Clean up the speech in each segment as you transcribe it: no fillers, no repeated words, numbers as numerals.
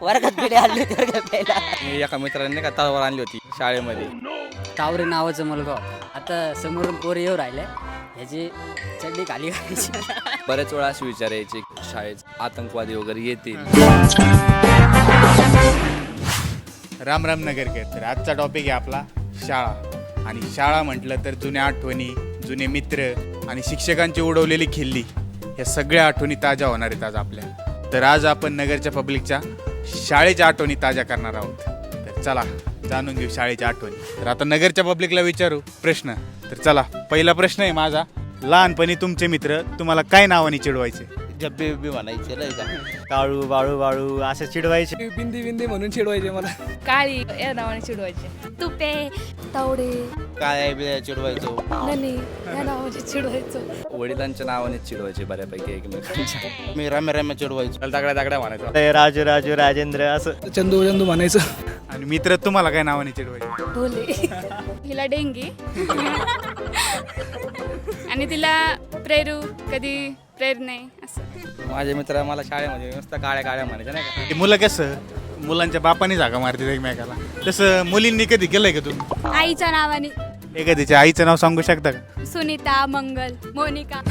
वर्गात बिडी आणली होती वर्गात प्यायला. मी एका मित्राने का तलवार आणली होती शाळेमध्ये. तावरे नावाचा मुलगा होता. आता समोरून पोरी येऊ राहिले, ह्याची चड्डी खाली घालायची. बरेच वेळा असे विचार यायचे शाळेत आतंकवादी वगैरे येतील. राम राम नगरकर. तर आजचा टॉपिक आहे आपला शाळा. आणि शाळा म्हटलं तर जुन्या आठवणी, जुने मित्र आणि शिक्षकांची उडवलेली खिल्ली या सगळ्या आठवणी ताज्या होणार आहेत आज आपल्या. तर आज आपण नगरच्या पब्लिकच्या शाळेच्या आठवणी ताज्या करणार आहोत. तर चला जाणून घेऊ शाळेच्या आठवणी. तर आता नगरच्या पब्लिकला विचारू प्रश्न. तर चला, पहिला प्रश्न आहे माझा. लहानपणी तुमचे मित्र तुम्हाला काय नावाने चिडवायचे? जब्बी बिब्बी म्हणायचे नाही का. काळू बाळू बाळू असं चिडवायचे. बिंदी बिंदी म्हणून चिडवायचे मला. काळी या नावाने चिडवायचे. तुपे, तावडे, काय बिळ्या चिडवायचो. ननी या नावाचे चिडवायचो. वडिलांच्या नावानेच चिडवायचे बऱ्यापैकी एकमेकांच्या. मी रम्या रम्या चिडवायचो. दगड्या दगड्या म्हणायचं. राजू राजू राजेंद्र असं. चंदू चंदू म्हणायचं. आणि मित्र तुम्हाला काय नावाने चिडवायचे? ढोले. हिला डेंगी आणि तिला प्रेरू, कधी प्रेरणे असं. माझे मित्र मला शाळेमध्ये नुसतं काळ्या काळ्या म्हणायचे नाही का. ते मुलं कसं मुलांच्या बापाने जागा मारतात एकमेकाला, तसं मुलींनी कधी केलंय का तुम्ही? आईच्या नावाने एखाद्याच्या आईचं नाव सांगू शकता का? सुनीता, मंगल, मोनिका.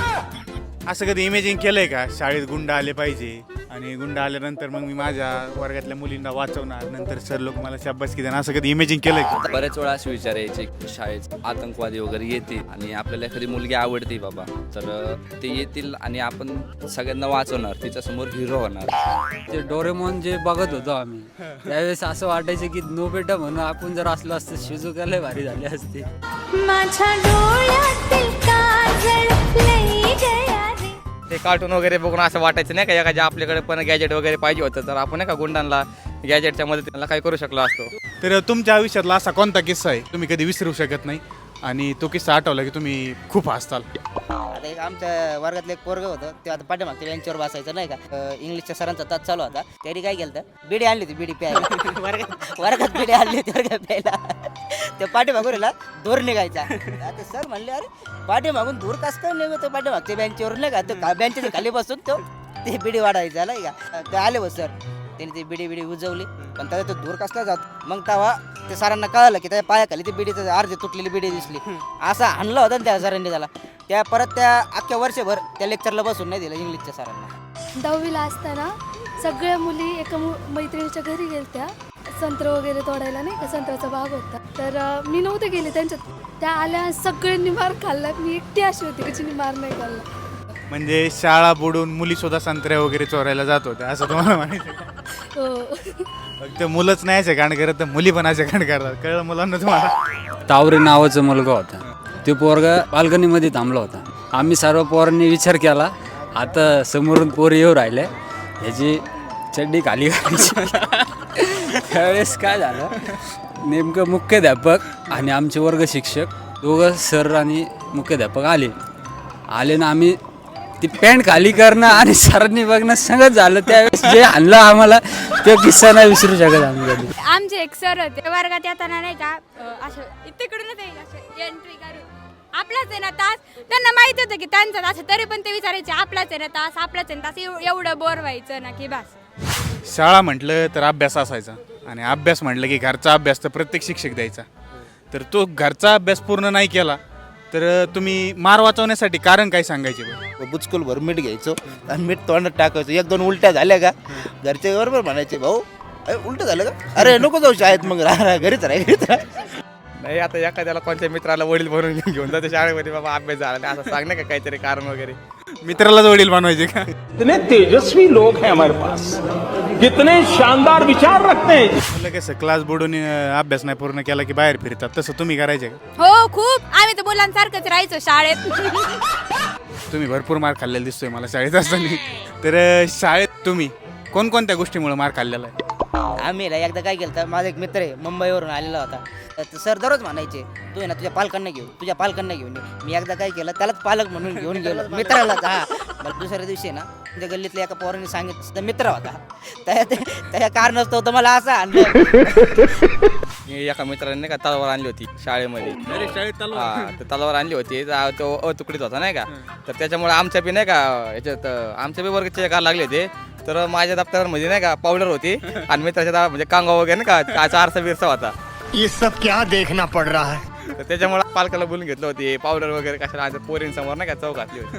असं कधी इमेजिंग केलंय का शाळेत गुंड आले पाहिजे आणि गुंड आल्यानंतर मग मी माझ्या वर्गातल्या मुलींना वाचवणार, नंतर सर लोक मला शाबासकी देणार, असं कधी इमेजिंग केलंय का? बरेच वेळा असे विचार यायचे शाळेत आतंकवादी वगैरे येतील आणि आपल्याला एखादी मुलगी आवडते बाबा, तर ते येतील आणि आपण सगळ्यांना वाचवणार, तिच्या समोर हिरो होणार. ते डोरेमॉन जे बघत होतो आम्ही त्यावेळेस असं वाटायचं की नो बेटा म्हणून आपण जर असलो असतं शिजुकाला भारी झाले असते. माझ्या डोळ्यातील काजळ लई गया रे. ते कार्टून वगैरे बघून असं वाटायचं नाही का एखाद्या आपल्याकडे पण गॅजेट वगैरे पाहिजे होतं, तर आपण नाही का गुंडांना गॅजेटच्या मदतीला काही करू शकलो असतो. तर तुमच्या आयुष्यातला असा कोणता किस्सा आहे तुम्ही कधी विसरू शकत नाही आणि तो किस्सा आठवला की तुम्ही खूप हसताल? आता एक आमच्या वर्गातलं एक पोरगं होतं, ते आता पाठीमागच्या बेंचवर बसायचं नाही का. इंग्लिशच्या सरांचा तास चालू होता. त्यांनी काय केलं, बिडी आणली होती बिडी प्यायला. वर्गात बिडी आणली होती वर्गात प्यायला. ते पाठीमागून दूर निघायचा. आता सर म्हणले, अरे पाठीमागून दूर कसं काय निघतो, पाठीमागच्या बेंचवर नाही का, तो बेंचच्या खाली बसून तो ते बिडी वाढायचा नाही का. ते आले बस सर, त्यांनी ती बिडी उजवली, पण त्याचा तो दूर कसला जातो. मग तेव्हा ते सरांना कळलं की त्याच्या पायाखाली ती बिडी अर्धी तुटलेली बिडी दिसली. असा आणला होता ना त्या सरांनी त्याला. त्या परत त्या अख्ख्या वर्षभर त्या लेक्चरला बसून नाही दिलं इंग्लिशच्या सरांना. 10वीला असताना सगळ्या मुली एका मैत्रिणीच्या घरी गेलत्या संत्र वगैरे तोडायला नाही का, संत्र्याचा बाग होता. तर मी नव्हते गेले त्यांच्यात. त्या आल्या, सगळ्यांनी मार खाल्ला. मी एकटी अशी होती की जिने मार नाही खाल्ला. म्हणजे शाळा बुडून मुली सुद्धा संत्र्या वगैरे चोरायला जात होत्या असं तुम्हाला म्हणायचं का? हो. फक्त मुलंच नाही असे कांड करत, तर मुली पण असे कांड करतात. कळलं मुलांना तुम्हाला? तावरे नावाचा मुलगा होता. ते पोरगा बाल्कनीमध्ये थांबला होता. आम्ही सर्व पोरांनी विचार केला, आता समोरून पोरी येऊ राहिले, ह्याची चड्डी खाली घालायची. त्यावेळेस काय झालं, नेमकं मुख्याध्यापक आणि आमचे वर्ग शिक्षक दोघं सर आणि मुख्याध्यापक आले ना, आम्ही ती पॅन्ट खाली करणं आणि सरांनी बघणं सगळं झालं. त्यावेळेस जे आणलं आम्हाला ते किस्सा नाही विसरू शकत आम्ही कधी. आमचे एक सर होते, वर्गात येताना नाही का असं तिकडूनच एंट्री करून आपलाच आहे ना तास. त्यांना माहिती होतं की त्यांचा तास, तरी पण ते विचारायचे आपलाच आहे ना तास, आपलाच आहे ना तास. एवढं बोर व्हायचं ना की बस. शाळा म्हटलं तर अभ्यास असायचा आणि अभ्यास म्हटलं की घरचा अभ्यास तर प्रत्येक शिक्षक द्यायचा. तर तो घरचा अभ्यास पूर्ण नाही केला तर तुम्ही मार वाचवण्यासाठी कारण काय सांगायचे? बुचकुलभर मीठ घ्यायचो आणि मीठ तोंडात टाकायचो. 1-2 उलट्या झाल्या का घरचे बरोबर म्हणायचे, भाऊ उलट झालं का, अरे नको जाऊ शाळेत, मग राहा घरीच राहा. नाही आता एखाद्याला कोणत्या मित्राला वडील बनवून घेऊन जाते शाळेमध्ये, बाबा अभ्यास झाला नाही असं सांग नाही का काहीतरी कारण वगैरे. मित्रालाच वडील बनवायचे का? कितने तेजस्वी लोग हैं हमारे पास, कितने शानदार विचार रखते हैं. मुलं कसं क्लास बुडून अभ्यास नाही पूर्ण केला की बाहेर फिरतात, तसं तुम्ही करायचे का? हो खूप. आम्ही तर मुलांसारखंच राहायचो शाळेत. तुम्ही भरपूर मार खाल्लेला दिसतोय मला शाळेत असताना. तर शाळेत तुम्ही कोणकोणत्या गोष्टीमुळे मार खाल्लेला आहे? आम्ही एकदा काय केलं, माझा एक मित्र आहे मुंबईवरून आलेला होता. तर सर दररोज म्हणायचे, तू आहे ना तुझ्या पालकांना घेऊन ये. मी एकदा काय केलं, त्यालाच पालक म्हणून घेऊन गेलो मित्रालाच. मला दुसऱ्या दिवशी ना त्या गल्लीतल्या एका पोराने सांगितलं, मित्र होता त्या कारणास्तव तर मला असं आणलं. एका मित्राने नाही का तलवार आणली होती शाळेमध्ये. हा, तर तलवार आणली होती, तो तुकडीत होता नाही का. तर त्याच्यामुळे आमच्या बी नाही का याच्यात आमच्या बी वर्ग चेक लागले होते. तर माझ्या दप्तरामध्ये नाही का पावडर होती आणि मित्राच्या म्हणजे कांगा वगैरे नाही का त्याचा आरसा बिरसा होता. ये सब क्या देखना पड़ रहा है. तर त्याच्यामुळे पालकाला बोलून घेतलं होती पावडर वगैरे कशाला पोरींसमोर नाही का चौक घातली होती.